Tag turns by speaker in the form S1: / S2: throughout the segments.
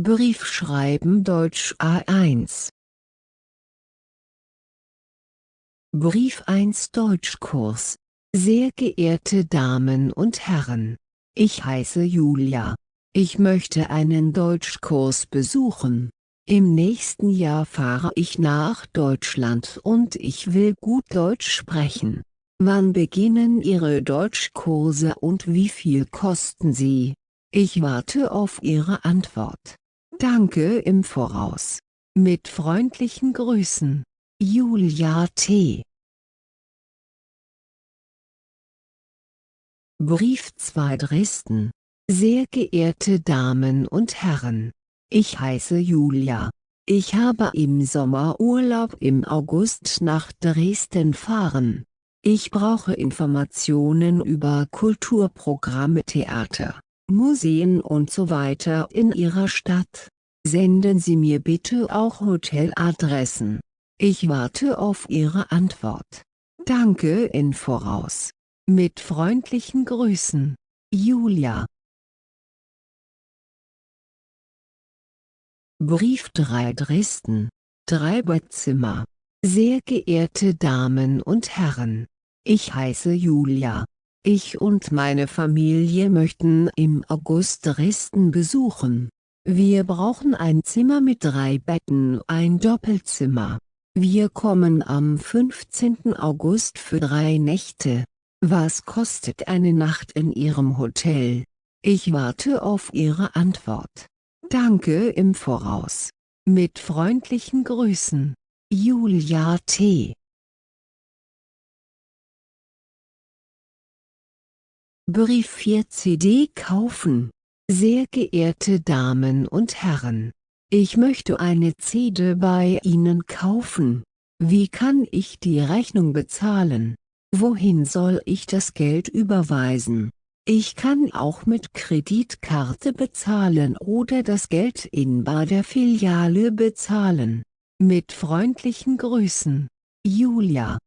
S1: Briefschreiben Deutsch A1. Brief 1 Deutschkurs. Sehr geehrte Damen und Herren, ich heiße Julia. Ich möchte einen Deutschkurs besuchen. Im nächsten Jahr fahre ich nach Deutschland und ich will gut Deutsch sprechen. Wann beginnen Ihre Deutschkurse und wie viel kosten sie? Ich warte auf Ihre Antwort. Danke im Voraus. Mit freundlichen Grüßen, Julia T. Brief 2 Dresden. Sehr geehrte Damen und Herren, ich heiße Julia. Ich habe im Sommerurlaub im August nach Dresden fahren. Ich brauche Informationen über Kulturprogramme, Theater, Museen und so weiter in Ihrer Stadt. Senden Sie mir bitte auch Hoteladressen. Ich warte auf Ihre Antwort. Danke im Voraus. Mit freundlichen Grüßen, Julia. Brief 3 Dresden. 3 Bettzimmer. Sehr geehrte Damen und Herren, ich heiße Julia. Ich und meine Familie möchten im August Dresden besuchen. Wir brauchen ein Zimmer mit 3 Betten, ein Doppelzimmer. Wir kommen am 15. August für 3 Nächte. Was kostet eine Nacht in Ihrem Hotel? Ich warte auf Ihre Antwort. Danke im Voraus. Mit freundlichen Grüßen, Julia T. Brief 4 CD kaufen. Sehr geehrte Damen und Herren, ich möchte eine CD bei Ihnen kaufen. Wie kann ich die Rechnung bezahlen? Wohin soll ich das Geld überweisen? Ich kann auch mit Kreditkarte bezahlen oder das Geld in bar der Filiale bezahlen. Mit freundlichen Grüßen, Julia.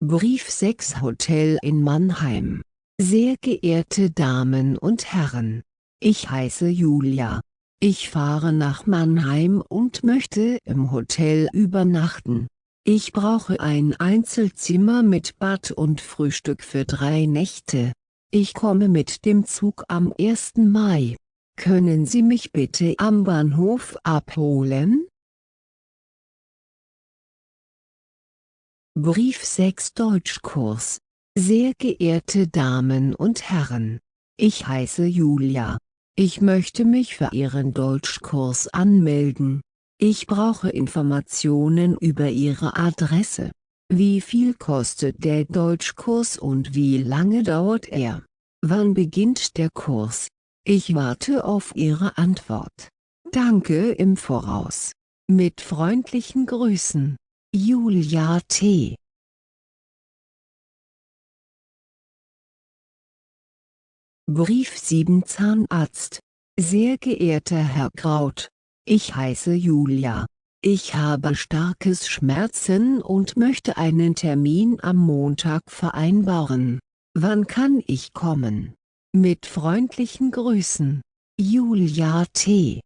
S1: Brief 6 Hotel in Mannheim. Sehr geehrte Damen und Herren, ich heiße Julia. Ich fahre nach Mannheim und möchte im Hotel übernachten. Ich brauche ein Einzelzimmer mit Bad und Frühstück für 3 Nächte. Ich komme mit dem Zug am 1. Mai. Können Sie mich bitte am Bahnhof abholen? Brief 6 Deutschkurs. Sehr geehrte Damen und Herren, ich heiße Julia. Ich möchte mich für Ihren Deutschkurs anmelden. Ich brauche Informationen über Ihre Adresse. Wie viel kostet der Deutschkurs und wie lange dauert er? Wann beginnt der Kurs? Ich warte auf Ihre Antwort. Danke im Voraus. Mit freundlichen Grüßen, Julia T. Brief 7 Zahnarzt. Sehr geehrter Herr Kraut, ich heiße Julia. Ich habe starkes Schmerzen und möchte einen Termin am Montag vereinbaren. Wann kann ich kommen? Mit freundlichen Grüßen, Julia T.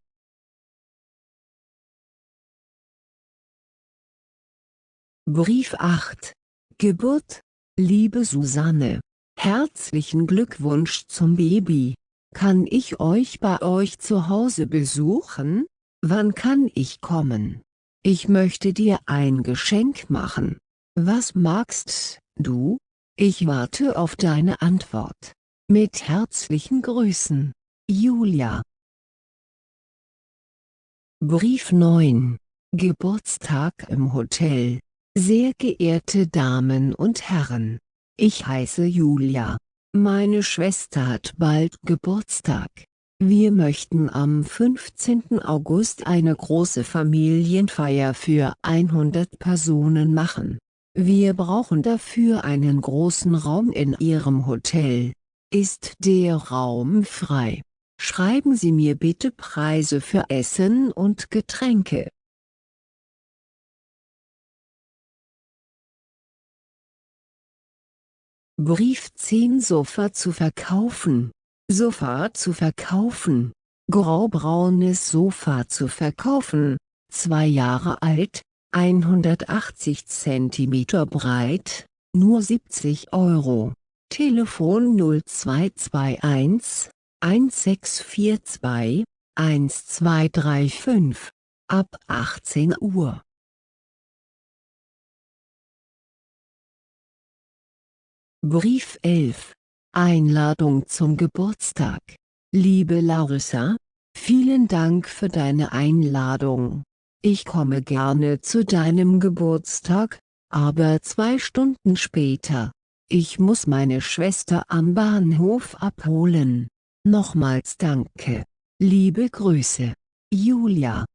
S1: Brief 8. Geburt. Liebe Susanne, herzlichen Glückwunsch zum Baby. Kann ich euch bei euch zu Hause besuchen? Wann kann ich kommen? Ich möchte dir ein Geschenk machen. Was magst du? Ich warte auf deine Antwort. Mit herzlichen Grüßen, Julia. Brief 9. Geburtstag im Hotel. Sehr geehrte Damen und Herren, ich heiße Julia. Meine Schwester hat bald Geburtstag. Wir möchten am 15. August eine große Familienfeier für 100 Personen machen. Wir brauchen dafür einen großen Raum in Ihrem Hotel. Ist der Raum frei? Schreiben Sie mir bitte Preise für Essen und Getränke. Brief 10 Sofa zu verkaufen. Sofa zu verkaufen. Graubraunes Sofa zu verkaufen, 2 Jahre alt, 180 cm breit, nur 70 Euro. Telefon 0221 1642 1235, ab 18 Uhr. Brief 11. Einladung zum Geburtstag. Liebe Larissa, vielen Dank für deine Einladung. Ich komme gerne zu deinem Geburtstag, aber 2 Stunden später. Ich muss meine Schwester am Bahnhof abholen. Nochmals danke. Liebe Grüße. Julia.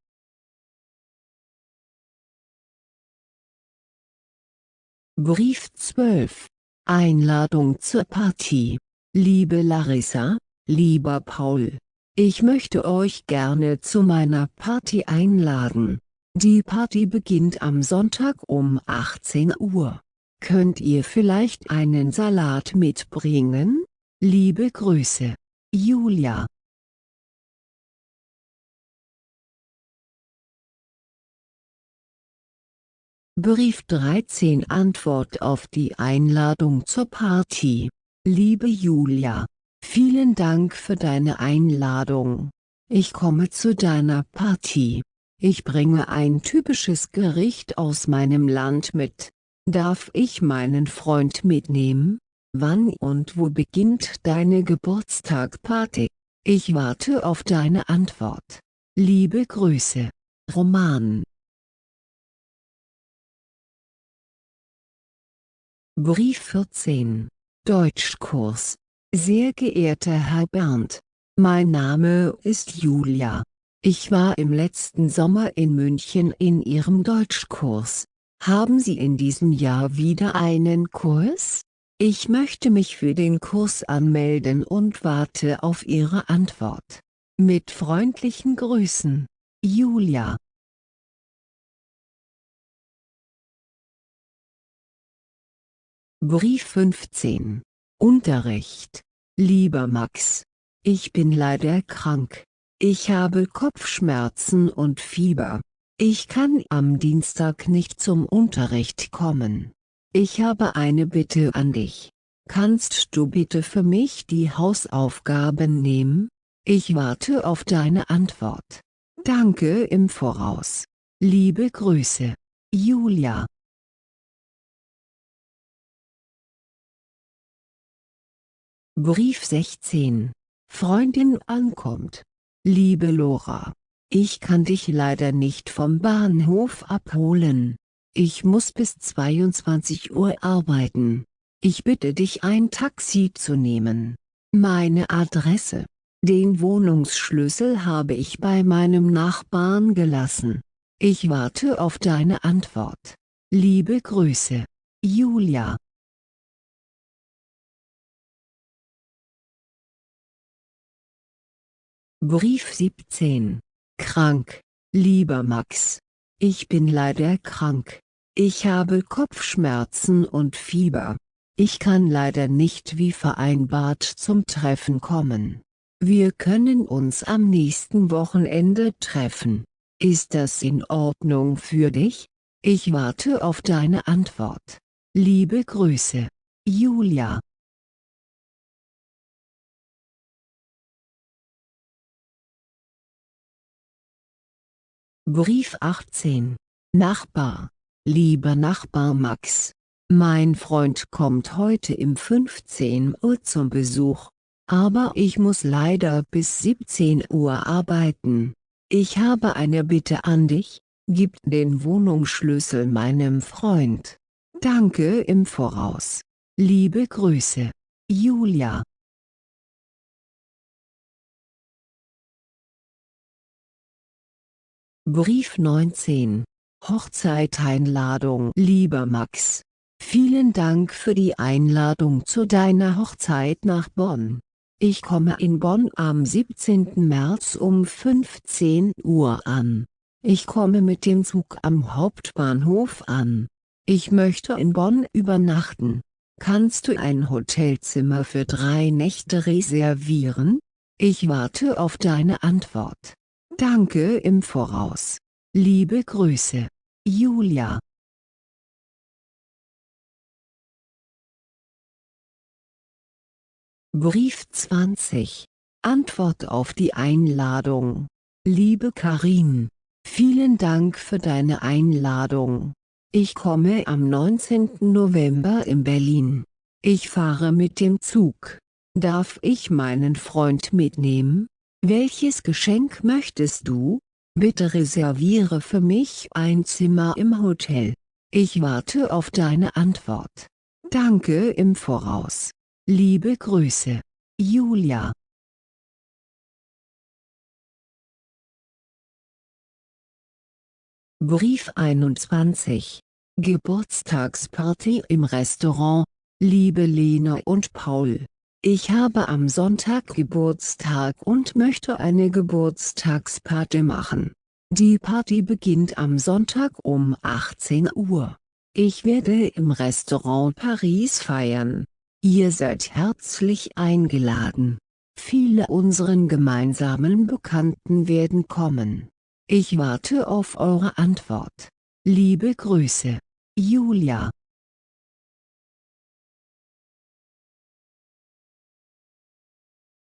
S1: Brief 12. Einladung zur Party. Liebe Larissa, lieber Paul, ich möchte euch gerne zu meiner Party einladen. Die Party beginnt am Sonntag um 18 Uhr. Könnt ihr vielleicht einen Salat mitbringen? Liebe Grüße. Julia. Brief 13. Antwort auf die Einladung zur Party. Liebe Julia, vielen Dank für deine Einladung. Ich komme zu deiner Party. Ich bringe ein typisches Gericht aus meinem Land mit. Darf ich meinen Freund mitnehmen? Wann und wo beginnt deine Geburtstagparty? Ich warte auf deine Antwort. Liebe Grüße. Roman. Brief 14. Deutschkurs. Sehr geehrter Herr Berndt, mein Name ist Julia. Ich war im letzten Sommer in München in Ihrem Deutschkurs. Haben Sie in diesem Jahr wieder einen Kurs? Ich möchte mich für den Kurs anmelden und warte auf Ihre Antwort. Mit freundlichen Grüßen. Julia. Brief 15. Unterricht. Lieber Max, ich bin leider krank. Ich habe Kopfschmerzen und Fieber. Ich kann am Dienstag nicht zum Unterricht kommen. Ich habe eine Bitte an dich. Kannst du bitte für mich die Hausaufgaben nehmen? Ich warte auf deine Antwort. Danke im Voraus. Liebe Grüße. Julia. Brief 16. Freundin ankommt. Liebe Lora, ich kann dich leider nicht vom Bahnhof abholen. Ich muss bis 22 Uhr arbeiten. Ich bitte dich, ein Taxi zu nehmen. Meine Adresse. Den Wohnungsschlüssel habe ich bei meinem Nachbarn gelassen. Ich warte auf deine Antwort. Liebe Grüße. Julia. Brief 17. Krank. Lieber Max, ich bin leider krank. Ich habe Kopfschmerzen und Fieber. Ich kann leider nicht wie vereinbart zum Treffen kommen. Wir können uns am nächsten Wochenende treffen. Ist das in Ordnung für dich? Ich warte auf deine Antwort. Liebe Grüße. Julia. Brief 18. Nachbar. Lieber Nachbar Max, mein Freund kommt heute um 15 Uhr zum Besuch. Aber ich muss leider bis 17 Uhr arbeiten. Ich habe eine Bitte an dich, gib den Wohnungsschlüssel meinem Freund. Danke im Voraus. Liebe Grüße. Julia. Brief 19. Hochzeiteinladung. Lieber Max, vielen Dank für die Einladung zu deiner Hochzeit nach Bonn. Ich komme in Bonn am 17. März um 15 Uhr an. Ich komme mit dem Zug am Hauptbahnhof an. Ich möchte in Bonn übernachten. Kannst du ein Hotelzimmer für 3 Nächte reservieren? Ich warte auf deine Antwort. Danke im Voraus. Liebe Grüße. Julia. Brief 20. Antwort auf die Einladung. Liebe Karin, vielen Dank für deine Einladung. Ich komme am 19. November in Berlin. Ich fahre mit dem Zug. Darf ich meinen Freund mitnehmen? Welches Geschenk möchtest du? Bitte reserviere für mich ein Zimmer im Hotel. Ich warte auf deine Antwort. Danke im Voraus. Liebe Grüße. Julia. Brief 21. Geburtstagsparty im Restaurant. Liebe Lena und Paul. Ich habe am Sonntag Geburtstag und möchte eine Geburtstagsparty machen. Die Party beginnt am Sonntag um 18 Uhr. Ich werde im Restaurant Paris feiern. Ihr seid herzlich eingeladen. Viele unseren gemeinsamen Bekannten werden kommen. Ich warte auf eure Antwort. Liebe Grüße. Julia.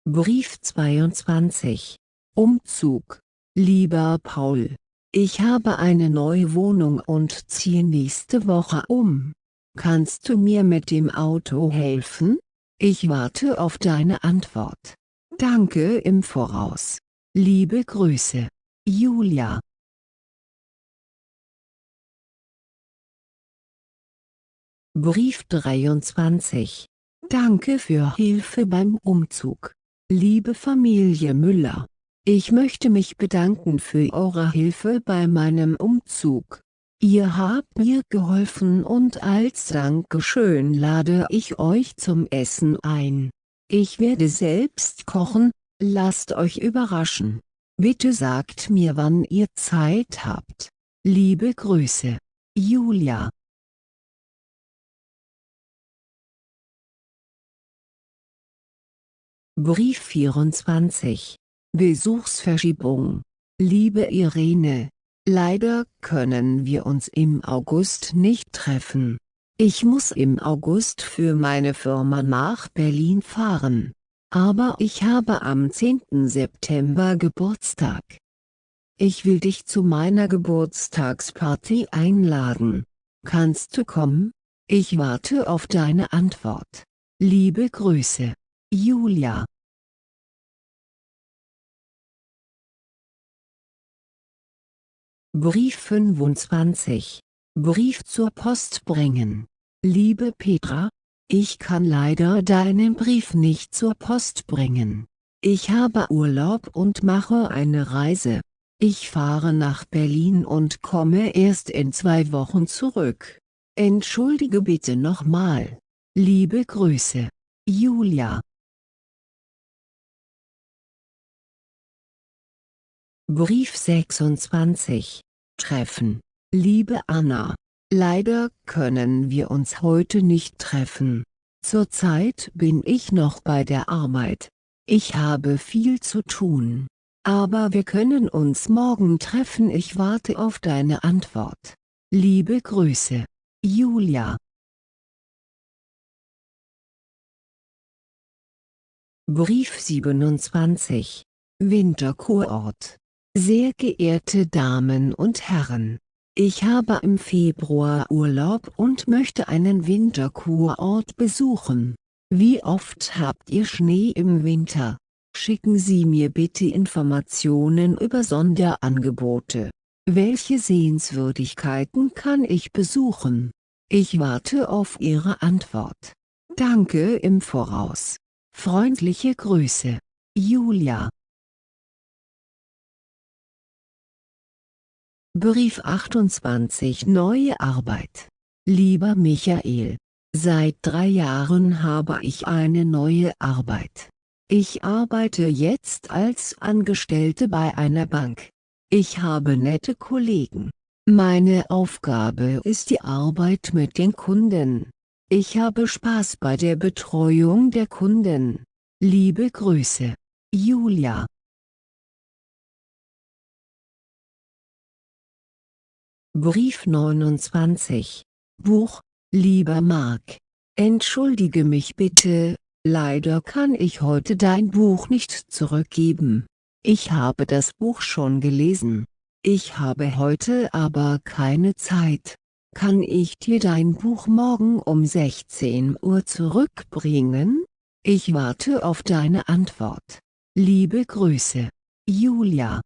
S1: Brief 22. Umzug. Lieber Paul, ich habe eine neue Wohnung und ziehe nächste Woche um. Kannst du mir mit dem Auto helfen? Ich warte auf deine Antwort. Danke im Voraus. Liebe Grüße. Julia. Brief 23. Danke für Hilfe beim Umzug. Liebe Familie Müller, ich möchte mich bedanken für eure Hilfe bei meinem Umzug. Ihr habt mir geholfen und als Dankeschön lade ich euch zum Essen ein. Ich werde selbst kochen, lasst euch überraschen. Bitte sagt mir, wann ihr Zeit habt. Liebe Grüße. Julia. Brief 24. Besuchsverschiebung. Liebe Irene, leider können wir uns im August nicht treffen. Ich muss im August für meine Firma nach Berlin fahren. Aber ich habe am 10. September Geburtstag. Ich will dich zu meiner Geburtstagsparty einladen. Kannst du kommen? Ich warte auf deine Antwort. Liebe Grüße. Julia. Brief 25. Brief zur Post bringen. Liebe Petra, ich kann leider deinen Brief nicht zur Post bringen. Ich habe Urlaub und mache eine Reise. Ich fahre nach Berlin und komme erst in 2 Wochen zurück. Entschuldige bitte nochmal. Liebe Grüße. Julia. Brief 26. Treffen. Liebe Anna, leider können wir uns heute nicht treffen. Zurzeit bin ich noch bei der Arbeit. Ich habe viel zu tun. Aber wir können uns morgen treffen. Ich warte auf deine Antwort. Liebe Grüße. Julia. Brief 27. Winterkurort. Sehr geehrte Damen und Herren, ich habe im Februar Urlaub und möchte einen Winterkurort besuchen. Wie oft habt ihr Schnee im Winter? Schicken Sie mir bitte Informationen über Sonderangebote. Welche Sehenswürdigkeiten kann ich besuchen? Ich warte auf Ihre Antwort. Danke im Voraus. Freundliche Grüße. Julia. Brief 28. Neue Arbeit. Lieber Michael, seit 3 Jahren habe ich eine neue Arbeit. Ich arbeite jetzt als Angestellte bei einer Bank. Ich habe nette Kollegen. Meine Aufgabe ist die Arbeit mit den Kunden. Ich habe Spaß bei der Betreuung der Kunden. Liebe Grüße, Julia. Brief 29. Buch, lieber Mark. Entschuldige mich bitte, leider kann ich heute dein Buch nicht zurückgeben. Ich habe das Buch schon gelesen. Ich habe heute aber keine Zeit. Kann ich dir dein Buch morgen um 16 Uhr zurückbringen? Ich warte auf deine Antwort. Liebe Grüße, Julia.